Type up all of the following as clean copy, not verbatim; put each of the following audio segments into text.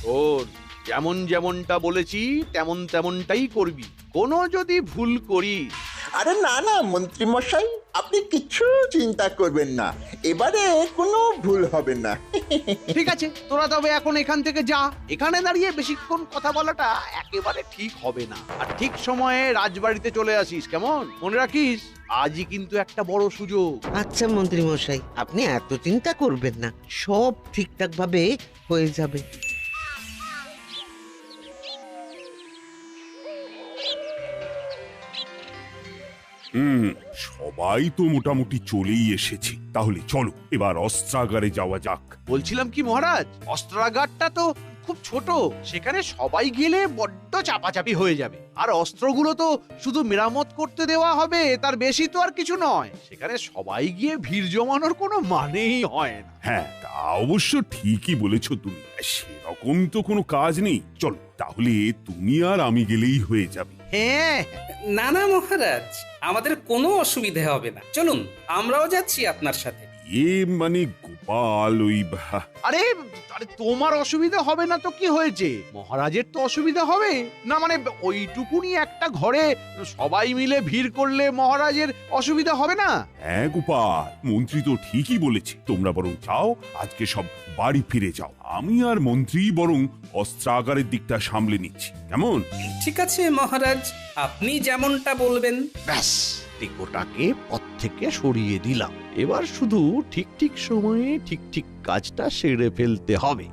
তোর যেমন যেমনটা বলেছি তেমন তেমনটাই করবি, কোনো যদি ভুল করিস। আরে না না মন্ত্রী মশাই, আপনি কিছু চিন্তা করবেন না, এবারে কোনো ভুল হবে না। ঠিক আছে, তোরা তবে এখন এখান থেকে যা। এখানে দাঁড়িয়ে বেশিক্ষণ কথা বলাটা একেবারে ঠিক হবে না। আর ঠিক সময়ে রাজবাড়িতে চলে আসিস, কেমন? মনে রাখিস, আজই কিন্তু একটা বড় সুযোগ। আচ্ছা মন্ত্রী মশাই, আপনি এত চিন্তা করবেন না, সব ঠিকঠাক ভাবে হয়ে যাবে। সবাই তো মোটামুটি চলেই এসেছি, তাহলে চলো এবার অস্ত্রাগারে যাওয়া যাক। বলছিলাম কি মহারাজ, অস্ত্রাগারটা তো খুব ছোট, সেখানে সবাই গেলে বড্ড চাপাচাপি হয়ে যাবে। আর অস্ত্রগুলো তো শুধু মেরামত করতে দেওয়া হবে, তার বেশি তো আর কিছু নয়। সেখানে সবাই গিয়ে ভিড় জমানোর কোনো মানেই হয় না। হ্যাঁ, তা অবশ্য ঠিকই বলেছ তুমি, সেরকম তো কোনো কাজ নেই। চলো তাহলে তুমি আর আমি গেলেই হয়ে যাবে। হ্যাঁ, না না মহারাজ, আমাদের কোনো অসুবিধে হবে না, চলুন আমরাও যাচ্ছি আপনার সাথে। মানে গোপাল আরে আরে তোমার অসুবিধা হবে না তো কি হয়েছে? মহারাজের তো অসুবিধা হবে না, মানে ওইটুকুনি একটা ঘরে সবাই মিলে ভিড় করলে মহারাজের অসুবিধা হবে না। হ্যাঁ গোপাল, মন্ত্রী তো ঠিকই বলেছে। তোমরা বরং যাও, আজকে সব বাড়ি ফিরে যাও। আমি আর মন্ত্রী বরং অস্ত্রাগারের দিকটা সামলে নিচ্ছি, কেমন? ঠিক আছে মহারাজ, আপনি যেমনটা বলবেন। ব্যাস, টিকোটাকে পথ থেকে সরিয়ে দিলাম। এবার শুধু ঠিক ঠিক সময়ে ঠিক ঠিক কাজটা সেরে ফেলতে হবে।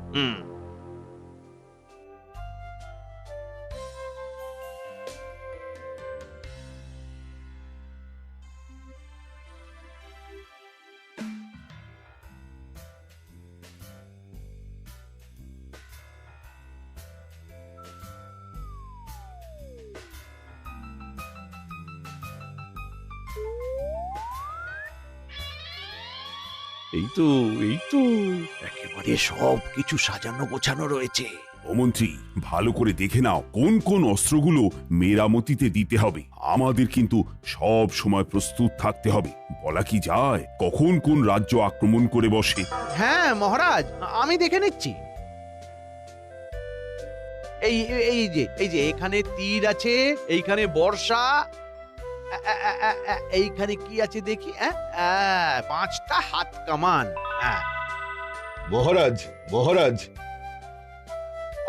এই তো একেবারে সব কিছু সাজানো গোছানো রয়েছে। ও মন্ত্রী, ভালো করে দেখে নাও কোন কোন অস্ত্রগুলো মেরামতিতে দিতে হবে। আমাদের কিন্তু সব সময় প্রস্তুত থাকতে হবে। বলা কি যায় কখন কোন রাজ্য আক্রমণ করে বসে। হ্যাঁ মহারাজ, আমি দেখে নিচ্ছি। এই এই যে এখানে তীর আছে, এইখানে বর্ষা, এইখানে কি আছে দেখি, 5টা হাত কামান। মহারাজ, মহারাজ,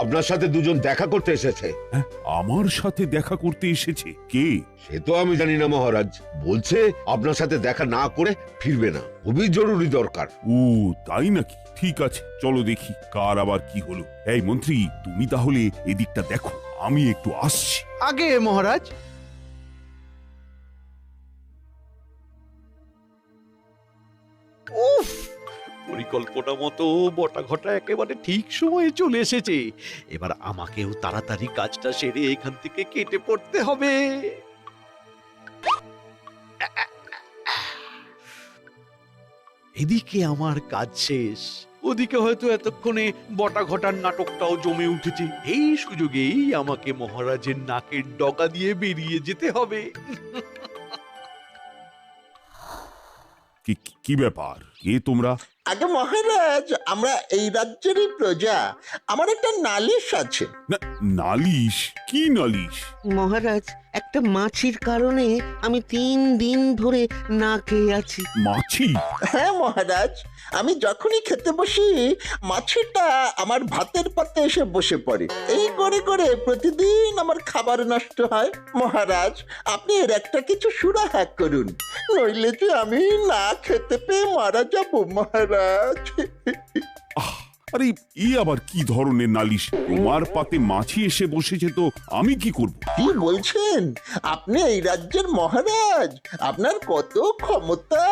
আপনার সাথে দুজন দেখা করতে এসেছে। হ্যাঁ, আমার সাথে দেখা করতে এসেছে? কে? সে তো আমি জানি না মহারাজ, বলছে আপনার সাথে দেখা না করে ফিরবে না, খুবই জরুরি দরকার। ও তাই নাকি? ঠিক আছে, চলো দেখি কার আবার কি হলো। এই মন্ত্রী, তুমি তাহলে এদিকটা দেখো, আমি একটু আসছি। আগে মহারাজ। উফ, পরিকল্পনা মতো বটা ঘটা একেবারে ঠিক সময়ে চলে এসেছে। এবার আমাকেও তাড়াতাড়ি কাজটা সেরে এখান থেকে কেটে পড়তে হবে। এদিকে আমার কাজ শেষ, ওদিকে হয়তো এতক্ষণে বটা ঘটার নাটকটাও জমে উঠেছে। এই সুযোগেই আমাকে মহারাজের নাকের ডগা দিয়ে বেরিয়ে যেতে হবে। কি কি ব্যাপার? কে তোমরা? আগে মহারাজ, আমরা এই রাজ্যেরই প্রজা, আমার একটা নালিশ আছে। নালিশ? কি নালিশ? মহারাজ, একটা মাছির কারণে আমি 3 দিন ধরে না খেয়ে আছি। মাছি? হ্যাঁ মহারাজ, আমি যখনই খেতে বসি মাছিটা আমার ভাতের পাতে এসে বসে পড়ে। এই করে করে প্রতিদিন আমার খাবার নষ্ট হয়। মহারাজ, আপনি এর একটা কিছু সুরাহা করুন, নইলে যে আমি না খেতে পেয়ে মারা যাব মহারাজ। আরে এ আবার কি ধরনের নালিশ? তোমার পাতে মাছি এসে বসেছে তো আমি কি করব? কি বলছেন? আপনি এই রাজ্যের মহারাজ, আপনার কত ক্ষমতা।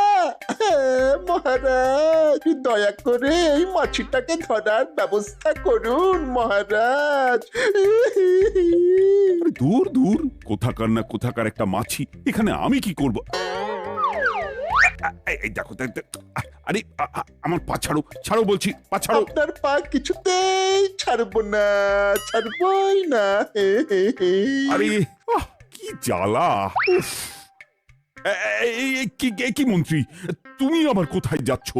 মহারাজ, দয়া করে এই মাছিটাকে ধরার ব্যবস্থা করুন মহারাজ। আরে দূর দূর, কোথাকার না কোথাকার একটা মাছি, এখানে আমি কি করব? এই দেখো, আরে আমার পা ছাড়ো, ছাড়ো বলছি, পা ছাড়ো। আপনার পা কিছুতেই ছাড়বো না, ছাড়বই না। আরে কি জ্বালা! উফ! কি মন্ত্রী, তুমি আবার কোথায় যাচ্ছ?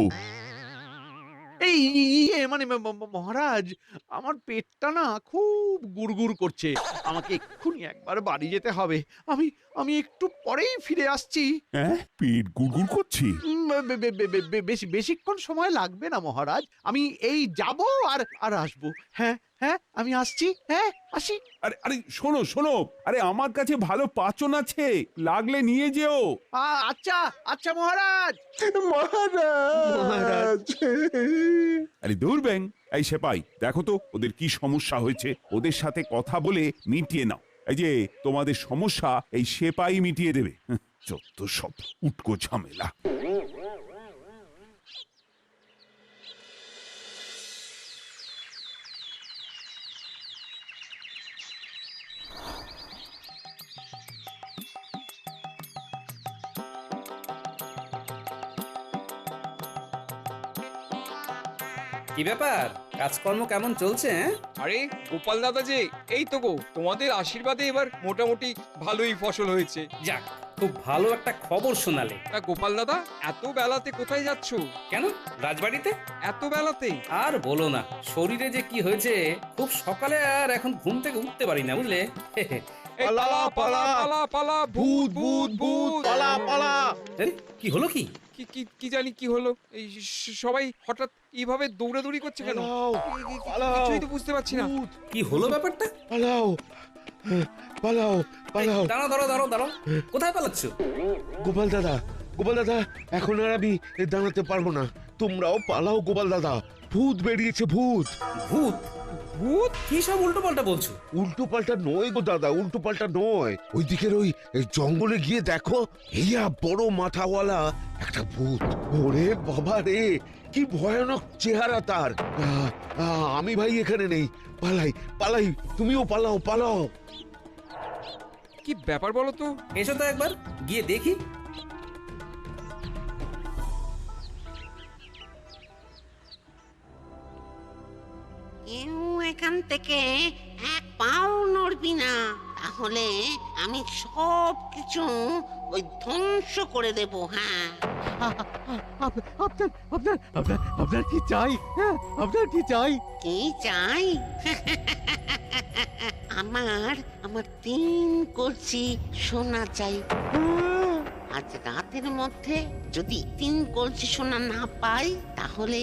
এই মানে মহারাজ, আমার পেটটা না খুব গুড়গুড় করছে। আমাকে এক্ষুনি একবার বাড়ি যেতে হবে। আমি আমি একটু পরেই ফিরে আসছি। হ্যাঁ, পেট গুড়গুড় করছে। বেশিক্ষণ সময় লাগবে না মহারাজ। আমি এই যাব আর আর আসবো। হ্যাঁ হ্যাঁ, আমি আসছি। হ্যাঁ, আসি। আরে আরে শোনো শোনো, আরে আমার কাছে ভালো পাচন আছে, লাগলে নিয়ে যেও। আচ্ছা আচ্ছা মহারাজ। মহারাজ আরে দূর ব্যাং, এই সেপাই দেখো তো ওদের কি সমস্যা হয়েছে, ওদের সাথে কথা বলে মিটিয়ে নাও। এই যে তোমাদের সমস্যা এই সেপাই মিটিয়ে দেবে। যত সব উটকো ঝামেলা। কি ব্যাপার, কাজকর্ম কেমন চলছে? আরে গোপাল দাদা যে, এই তো গো, তোমাদের আশীর্বাদে এবার মোটামুটি ভালোই ফসল হয়েছে। যাক, খুব ভালো একটা খবর শোনালে। তা গোপাল দাদা, এত বেলাতে কোথায় যাচ্ছো? কেন, রাজবাড়িতে? এত বেলাতে? আর বলো না, শরীরে যে কি হয়েছে, খুব সকালে আর এখন ঘুম থেকে উঠতে পারি না, বুঝলে? এই পালা পালা পালা পালা, ভূত ভূত ভূত! পালা পালা। আরে, কি হলো কি? কি কি কি জানি কি হলো, এই সবাই হঠাৎ এইভাবে দৌড়াদৌড়ি করছে কেন? কিছুই তো বুঝতে পারছি না। কি হলো ব্যাপারটা? পালাও পালাও পালাও। দাঁড়াও দাঁড়াও দাঁড়াও দাঁড়াও, কোথায় পালাচ্ছ? গোপাল দাদা, গোপাল দাদা, এখন আর আমি দাঁড়াতে পারবো না, তোমরাও পালাও গোপাল দাদা, ভূত বেরিয়েছে, ভূত। ভূত? ভূত? কি সব উল্টো পাল্টা বলছো? উল্টো পাল্টা নয় গো দাদা, উল্টো পাল্টা নয়, ওই দিকের ওই জঙ্গলে গিয়ে দেখো, এইয়া বড় মাথাওয়ালা একটা ভূত। ওরে বাবা রে, কি ভয়ানক চেহারা তার। আমি ভাই এখানে নেই, পালাই পালাই, তুমিও পালাও পালাও। কি ব্যাপার বলো তো? এসো তো একবার গিয়ে দেখি। কেউ এখান থেকে এক পাও নড়বি না, তাহলে আমি সব কিছু ওই ধ্বংস করে দেব। হ্যাঁ, আপনার কি চাই? হ্যাঁ, আপনার কি চাই? কি চাই? আমার আমার 3 কলসি সোনা চাই। আজ রাতের মধ্যে যদি 3 কলসি সোনা না পাই, তাহলে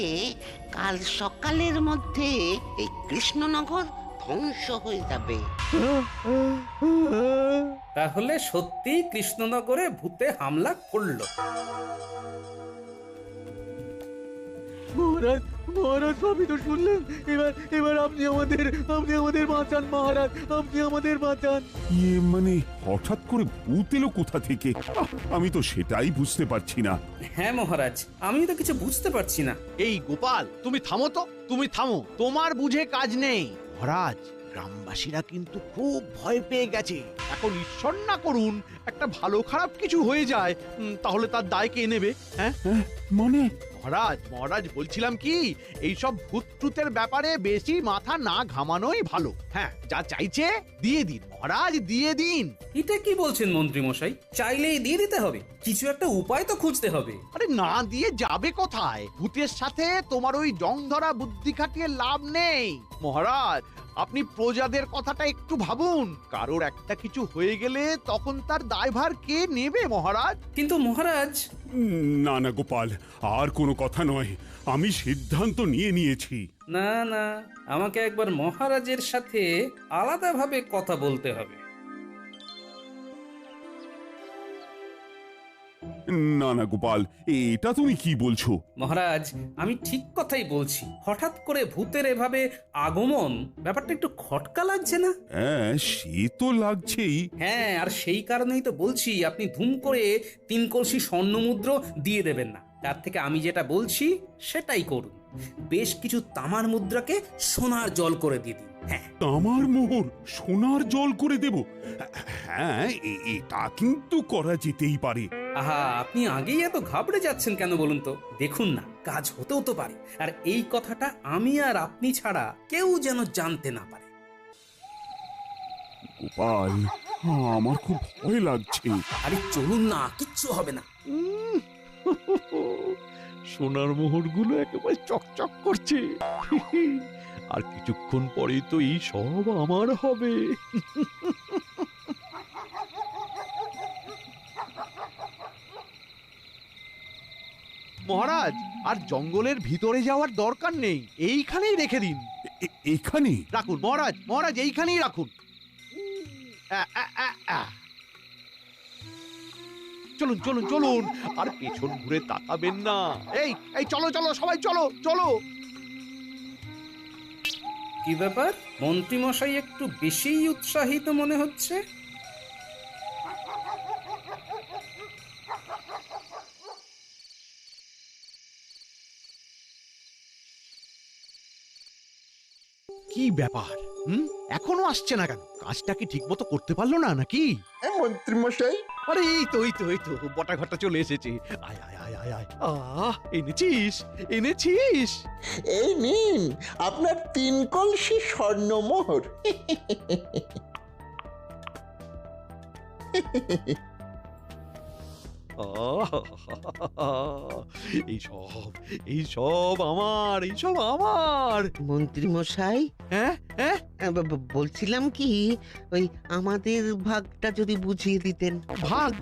কাল সকালের মধ্যে এই কৃষ্ণনগর ধ্বংস হয়ে যাবে। তাহলে সত্যি কৃষ্ণনগরে ভূতে হামলা করলো? মহারাজ, মহারাজ, সবই তো শুনলেন। এবার এবার আপনি আমাদের বাঁচান মহারাজ, আপনি আমাদের বাঁচান। ইয়ে মানে হঠাৎ করে ভূত এলো কোথা থেকে? আমি তো সেটাই বুঝতে পারছি না। হ্যাঁ মহারাজ, আমি তো কিছু বুঝতে পারছি না। এই গোপাল, তুমি থামো তো, তুমি থামো, তোমার বুঝে কাজ নেই। মহারাজ, গ্রামবাসীরা কিন্তু খুব ভয় পেয়ে গেছে। এখন ঈশ্বর না করুন একটা ভালো খারাপ কিছু হয়ে যায়, তাহলে তার দায় কে নেবে? হ্যাঁ মানে মহারাজ বলছিলাম কি, এইসব ভূত টুতের ব্যাপারে বেশি মাথা না ঘামানোই ভালো। হ্যাঁ, যা চাইছে দিয়ে দিন মহারাজ, দিয়ে দিন। এটা কি বলছেন মন্ত্রী মশাই? চাইলেই দিয়ে দিতে হবে? কিছু একটা উপায় তো খুঁজতে হবে। আরে না দিয়ে যাবে কোথায়? ভূতের সাথে তোমার ওই জং ধরা বুদ্ধি খাটিয়ে লাভ নেই মহারাজ। আপনি প্রজাদের কথাটা একটু ভাবুন। কারোর একটা কিছু হয়ে গেলে তখন তার দায়ভার কে নেবে মহারাজ? কিন্তু মহারাজ। না না গোপাল, আর কোনো কথা নয়, আমি সিদ্ধান্ত নিয়ে নিয়েছি। না না, আমাকে একবার মহারাজের সাথে আলাদাভাবে কথা বলতে হবে। না না গোপাল, এটা তুমি কি বলছো? মহারাজ, আমি ঠিক কথাই বলছি। হঠাৎ করে ভূতের এভাবে আগমন, ব্যাপারটা একটু খটকা লাগছে না? হ্যাঁ, সে তো লাগছেই। হ্যাঁ, আর সেই কারণেই তো বলছি আপনি ধুম করে 3 কলসি স্বর্ণমুদ্র দিয়ে দেবেন না। তার থেকে আমি যেটা বলছি সেটাই করুন। বেশ কিছু তামার মুদ্রাকে সোনার জল করে দিয়ে দিন। হ্যাঁ, তামার মোহর সোনার জল করে দেব? হ্যাঁ, এটা কিন্তু করা যেতেই পারে। আহা, আপনি আগেই এত ঘাবড়ে যাচ্ছেন কেন বলুন তো? দেখুন না, কাজ হতেও তো পারে। আর এই কথাটা আমি আর আপনি ছাড়া কেউ যেন জানতে না পারে। গোপাল, আমার খুব ভয় লাগছে। আরে চলুন না, কিচ্ছু হবে না। সোনার মোহরগুলো একেবারে চকচক করছে। আর কিছুক্ষণ পরেই তো এই সব আমার হবে। মহারাজ, আর জঙ্গলের ভিতরে যাওয়ার দরকার নেই, এইখানেই রেখে দিন। এখানে? রাখুন মহারাজ, মহারাজ এইখানেই রাখুন। চলুন চলুন চলুন, আর পেছন ঘুরে তাকাবেন না। এই এই চলো চলো সবাই চলো চলো। কি ব্যাপার, মন্ত্রী মশাই একটু বেশিই উৎসাহিত মনে হচ্ছে। কি ব্যাপার? এখনো আসছে না কেন? কাজটা কি ঠিক মতো করতে পারলো না নাকি? মন্ত্রী মশাই, আরে এই তো বটা ঘটা চলে এসেছে। আয় আয় আয় আয় আয়। এনেছিস এনেছিস? এই নিন আপনার 3 কলসি স্বর্ণমোহর। এইসব আমার, এইসব আমার। মন্ত্রী মশাই, হ্যাঁ হ্যাঁ, বলছিলাম কি, ওই আমাদের ভাগটা যদি বুঝিয়ে দিতেন। ভাগ?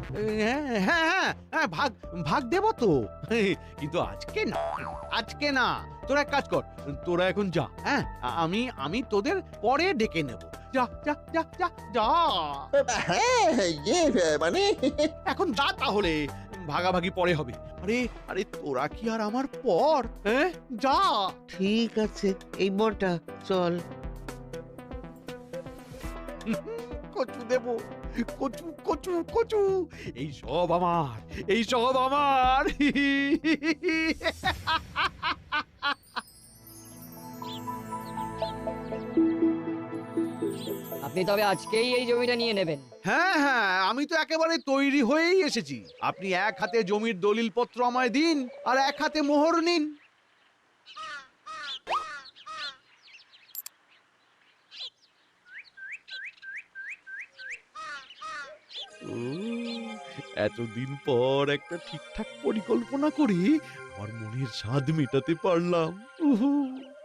হ্যাঁ হ্যাঁ হ্যাঁ হ্যাঁ, ভাগ ভাগ দেবো তো, কিন্তু আজকে না, আজকে না। তোরা এক কাজ কর, তোরা এখন যা। হ্যাঁ, আমি তোদের পরে ডেকে নেব। যা যা যা যা যা, হ্যাঁ মানে এখন যা তাহলে, ভাগাভাগি পরে হবে। আরে আরে, তোরা কি আর আমার পর? হ্যাঁ, যা। ঠিক আছে, এই বটা চল। কচু দেবো, কচু কচু কচু, এই সব আমার, এই সব আমার। আপনি তবে আজকেই এই জমিটা নিয়ে নেবেন? হ্যাঁ হ্যাঁ, আমি তো একেবারে তৈরি হয়েই এসেছি। আপনি এক হাতে জমির দলিলপত্র আমায় দিন, আর এক হাতে মোহর নিন। এতদিন পর একটা ঠিকঠাক পরিকল্পনা করে আমার মনের স্বাদ মেটাতে পারলাম।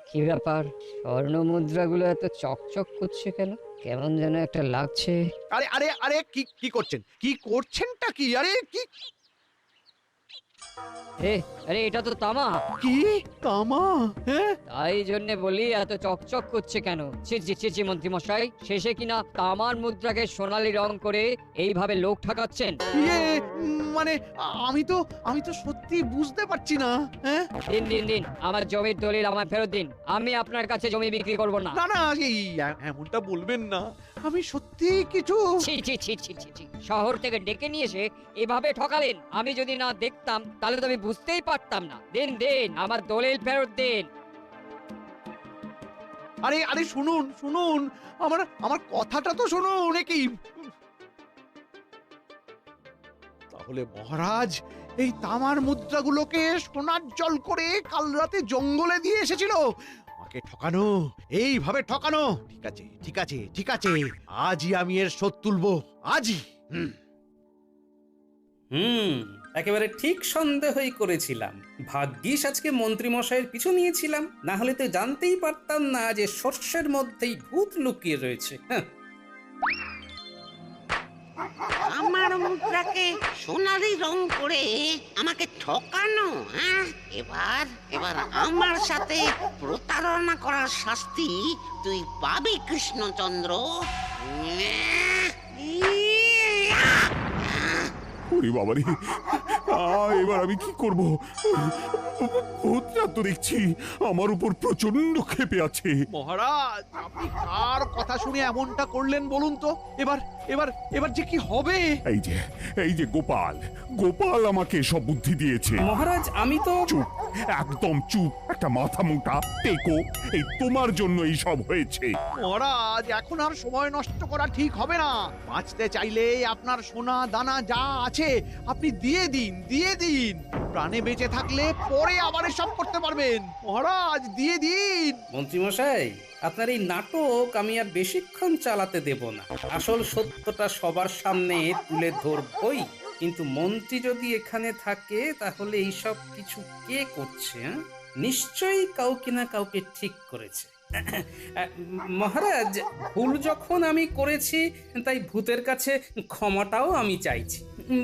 কি ব্যাপার, স্বর্ণ মুদ্রাগুলো এত চকচক করছে কেন? কেমন যেন একটা লাগছে। আরে আরে আরে, কি কি করছেন? কি করছেনটা কি? আরে কি আরে এটা তো তামা। কি তামা? হ্যাঁ, তাই জন্য বলি এত চকচক করছে কেন। ছি মন্ত্রী মশাই, শেষে কিনা তামার মুদ্রাকে সোনালী রং করে এইভাবে লোক ঠকাচ্ছেন। ইয়ে, মানে আমি তো সত্যি বুঝতে পারছি না। হ্যাঁ, দিন আমার জমির দলিল আমার ফেরত দিন। আমি আপনার কাছে জমি বিক্রি করব না। না না, এই এমনটা বলবেন না, আমি সত্যি কিছু। ছি। শহর থেকে ডেকে নিয়ে এসে এভাবে ঠকালেন। আমি যদি না দেখতাম তাহলে তো আমি বুঝতেই পারতাম না। দিন আমার দলিল ফেরত দিন। আরে আরে, শুনুন শুনুন, আমার কথাটা তো শুনুন। কি তাহলে মহারাজ এই তামার মুদ্রাগুলোকে সোনার জল করে কাল রাতে জঙ্গলে দিয়ে এসেছিল আমাকে ঠকানো, এইভাবে ঠকানো। ঠিক আছে ঠিক আছে ঠিক আছে, আজই আমি এর শোধ তুলবো, আজই। একেবারে ঠিক সন্দেহই করেছিলাম। ভাগ্যিস আজকে মন্ত্রী মশাইয়ের পিছু নিয়েছিলাম, না হলে তো জানতেই পারতাম না যে শস্যের মধ্যেই ভূত লুকিয়ে রয়েছে। হ্যাঁ, আমার মুদ্রাকে সোনালি রং করে আমাকে ঠকানো। হ্যাঁ, এবার আমার সাথে প্রতারণা করার শাস্তি তুই পাবি কৃষ্ণচন্দ্র। ওরে বাবারে, এবার আমি কি করব? ভূতটা তো দেখছি আমার উপর প্রচন্ড ক্ষেপে আছে। মহারাজ, আপনি কার কথা শুনে এমনটা করলেন বলুন তো? এবার এবার এবার যে কি হবে? এই যে গোপাল আমাকে সব বুদ্ধি দিয়েছে। মহারাজ আমি তো চুপ, একদম চুপ, একটা মাথা মোটা টেকো। এই তোমার জন্য এই সব হয়েছে। মহারাজ, এখন আর সময় নষ্ট করা ঠিক হবে না। বাঁচতে চাইলে আপনার সোনা দানা যা আছে আপনি দিয়ে দিন। প্রাণে বেঁচে থাকলে পরে আবার এসব করতে পারবেন। মহারাজ, দিয়ে দিন। মন্ত্রী মশাই, আপনার এই নাটক আমি আর বেশিক্ষণ চালাতে দেব না। আসল সত্যটা সবার সামনে তুলে ধরবই। কিন্তু মন্ত্রী যদি এখানে থাকে তাহলে এইসব কিছু কে করছে? নিশ্চয়ই কাউকে না কাউকে ঠিক করেছে। মহারাজ, ভুল যখন আমি করেছি তাই ভূতের কাছে ক্ষমাটাও আমি চাইছি।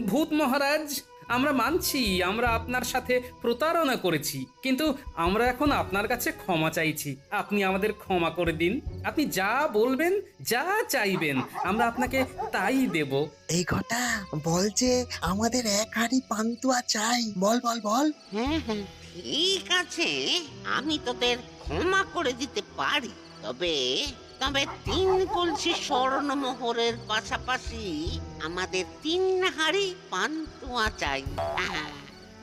ভূত মহারাজ, আমরা মানছি আমরা আপনার সাথে প্রতারণা করেছি, কিন্তু আমরা এখন আপনার কাছে ক্ষমা চাইছি। আপনি আমাদের ক্ষমা করে দিন। আপনি যা বলবেন, যা চাইবেন, আমরা আপনাকে তাই দেব। এই ঘটা বল যে আমাদের এক হাঁড়ি পান্তুয়া চাই, বল বল বল। হ্যাঁ হ্যাঁ, ঠিক আছে, আমি তোদের ক্ষমা করে দিতে পারি। তবে তবে 3 কলসি স্বর্ণমোহরের পাশাপাশি আমাদের 3 হাঁড়ি পান্তুয়া চাই।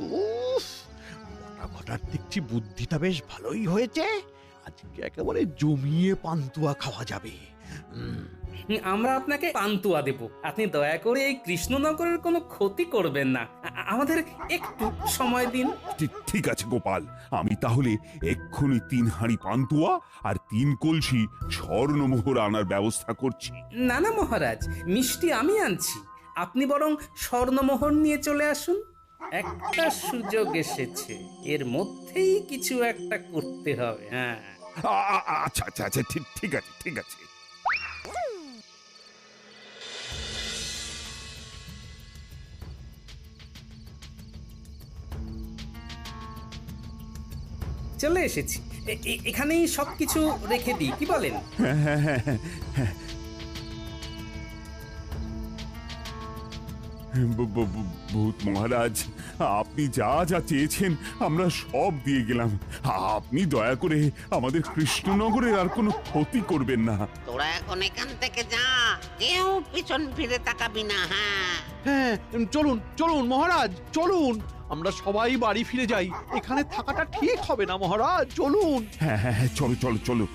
উফ, মোটা ঘটার দেখছি বুদ্ধিটা বেশ ভালোই হয়েছে। আজকে একেবারে জমিয়ে পান্তুয়া খাওয়া যাবে। আমরা আপনাকে পান্তুয়া দেব। আপনি দয়া করে এই কৃষ্ণনগরের কোনো ক্ষতি করবেন না। আমাদের একটু সময় দিন। ঠিক আছে গোপাল, আমি তাহলে এক্ষুনি 3 হাঁড়ি পান্তুয়া আর 3 কলসি স্বর্ণমোহর আনার ব্যবস্থা করছি। না না মহারাজ, মিষ্টি আমি আনছি। আপনি বরং স্বর্ণমোহর নিয়ে চলে আসুন। একটা সুযোগ এসেছে, এর মধ্যেই কিছু একটা করতে হবে। হ্যাঁ, আচ্ছা আচ্ছা আচ্ছা, ঠিক আছে ঠিক আছে। চলে এসেছি। এখানেই সবকিছু রেখে দিই, কি বলেন? ভূত মহারাজ, আপনি যা যা চেয়েছেন আমরা সব দিয়ে গেলাম। আপনি দয়া করে আমাদের কৃষ্ণনগরের আর কোনো ক্ষতি করবেন না। তোরা এখন এখান থেকে যা, কেউ পিছন ফিরে তাকাবি না। হ্যাঁ হ্যাঁ, চলুন চলুন মহারাজ, চলুন। আমরা সবাই বাড়ি ফিরে যাই। এখানে থাকাটা ঠিক হবে না মহারাজ, চলুন। হ্যাঁ হ্যাঁ হ্যাঁ, চলো চলো চলো।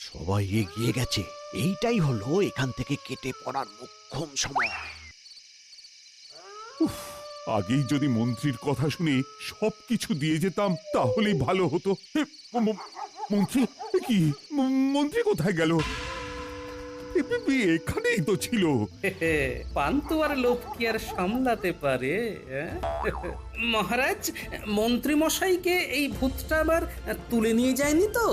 সবাই এগিয়ে গেছে, এইটাই হলো এখান থেকে কেটে পড়ার মোক্ষম সময়। আগেই যদি মন্ত্রীর কথা শুনে সবকিছু দিয়ে যেতাম তাহলেই ভালো হতো। মন্ত্রী কি, মন্ত্রী কোথায় গেল? এখানেই তো ছিল। পান্তুয়ার লোভ কি আর সামলাতে পারে? মহারাজ, মন্ত্রী মশাইকে এই ভূতটা আবার তুলে নিয়ে যায়নি তো?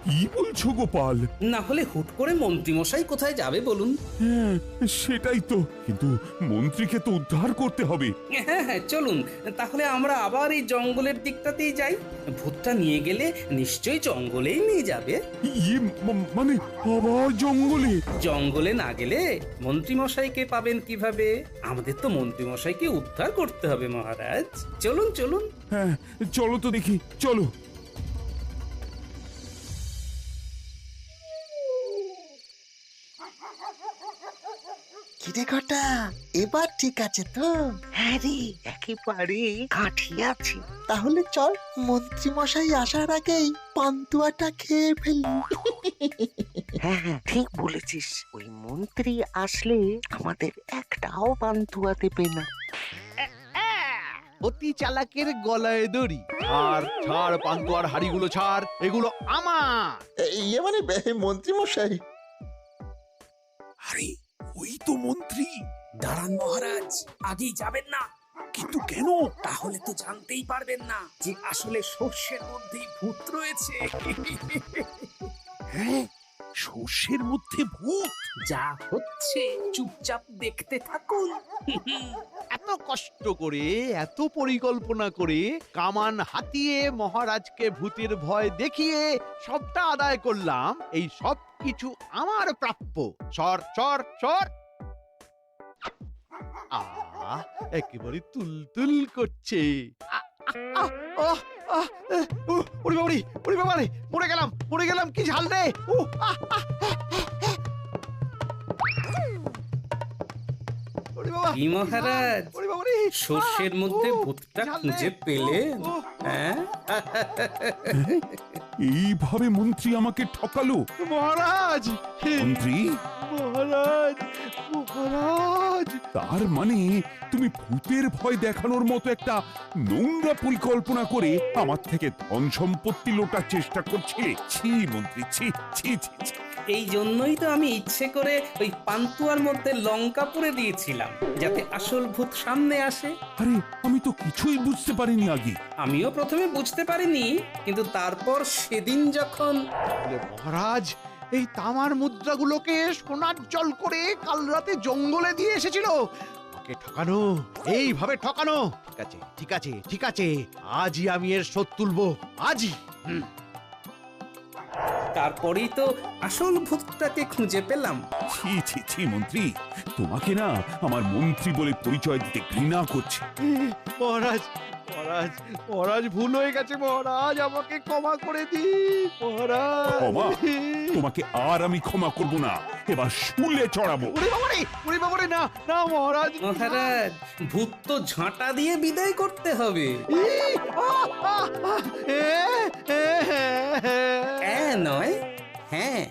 কি বলছো গোপাল? না হলে হুট করে মন্ত্রী মশাই কোথায় যাবে বলুন? হ্যাঁ সেটাই তো, কিন্তু মন্ত্রীকে তো উদ্ধার করতে হবে। হ্যাঁ হ্যাঁ, চলুন তাহলে আমরা আবার এই জঙ্গলের দিকটাতেই যাই। ভূতটা নিয়ে গেলে নিশ্চয়ই জঙ্গলেই নিয়ে যাবে। মানে আবার জঙ্গলে? জঙ্গলে না গেলে মন্ত্রী মশাইকে পাবেন কিভাবে? আমাদের তো মন্ত্রী মশাইকে উদ্ধার করতে হবে মহারাজ। চলুন চলুন। হ্যাঁ চলো তো দেখি, চলো। কিরে ঘটা, এবার ঠিক আছে তো? হ্যাঁ রে, একেবারে কাঠি আছি। তাহলে চল, মন্ত্রী মশাই আসার আগেই পান্তুয়াটা খেয়ে ফেলি। হ্যাঁ হ্যাঁ, ঠিক বলেছিস। ওই মন্ত্রী আসলে আমাদের একটাও পান্তুয়া দেবে না। অতি চালাকের গলায় দড়ি। ছাড় ছাড়, পান্তুয়ার হাড়িগুলো ছাড়, এগুলো আমার। ইয়ে মানে মন্ত্রী মশাই। আরে ওই তো মন্ত্রী। দাঁড়ান মহারাজ, আগেই যাবেন না। কিন্তু কেন? তাহলে তো জানতেই পারবেন না যে আসলে সর্ষের মধ্যেই ভূত রয়েছে। হ্যাঁ, সর্ষের মধ্যে ভূত? যা হচ্ছে চুপচাপ দেখতে থাকুন। এত কষ্ট করে, এত পরিকল্পনা করে, কামান হাতিয়ে মহারাজকে ভূতের ভয় দেখিয়ে সবটা আদায় করলাম। এই সব কিছু আমার প্রাপ্য। সর সর সর। একেবারে তুলতুল করছে। ওরে বাবারে, ওরে বাবারে, মরে গেলাম মরে গেলাম, কি ঝাল রে। কি মহারাজ, সর্ষের মধ্যে ভূতটা খুঁজে পেলেন? হ্যাঁ, এইভাবে মন্ত্রী আমাকে ঠকালো। মহারাজ, মন্ত্রী মহারাজ মহারাজ তার মানে তুমি ভূতের ভয় দেখানোর মতো একটা নোংরা পরিকল্পনা করে আমার থেকে ধন সম্পত্তি লোটার চেষ্টা করছিলে। ছি মন্ত্রী, ছি ছি ছি ছি। এই জন্যই তো আমি ইচ্ছে করে ওই পান্তুয়ার মধ্যে লঙ্কা পুড়ে দিয়েছিলাম, যাতে আসল ভূত সামনে আসে। আরে আমি তো কিছুই বুঝতে পারিনি আগে। আমিও প্রথমে বুঝতে পারিনি, কিন্তু তারপর সেদিন যখন বলে, মহারাজ এই তামার মুদ্রাগুলোকে সোনার জল করে কাল রাতে জঙ্গলে দিয়ে এসেছিল। ওকে ঠকানো, এইভাবে ঠকানো। ঠিক আছে ঠিক আছে ঠিক আছে, আজই আমি এর শোধ তুলবো, আজই। তারপরেই তো আসল ভূতটাকে খুঁজে পেলাম। ছি ছি ছি মন্ত্রী, তোমাকে না আমার মন্ত্রী বলে পরিচয় দিতে ঘৃণা করছে। মহারাজ মহারাজ মহারাজ, ভুল হয়ে গেছে মহারাজ, আমাকে ক্ষমা করে দিন মহারাজ। ক্ষমা? তোমাকে আর আমি ক্ষমা করব না, এবার শুলে চড়াবো। ওরে বাবারে, না না মহারাজ। মহারাজ, ভূত তো ঝাঁটা দিয়ে বিদায় করতে হবে। নয়, হ্যাঁ।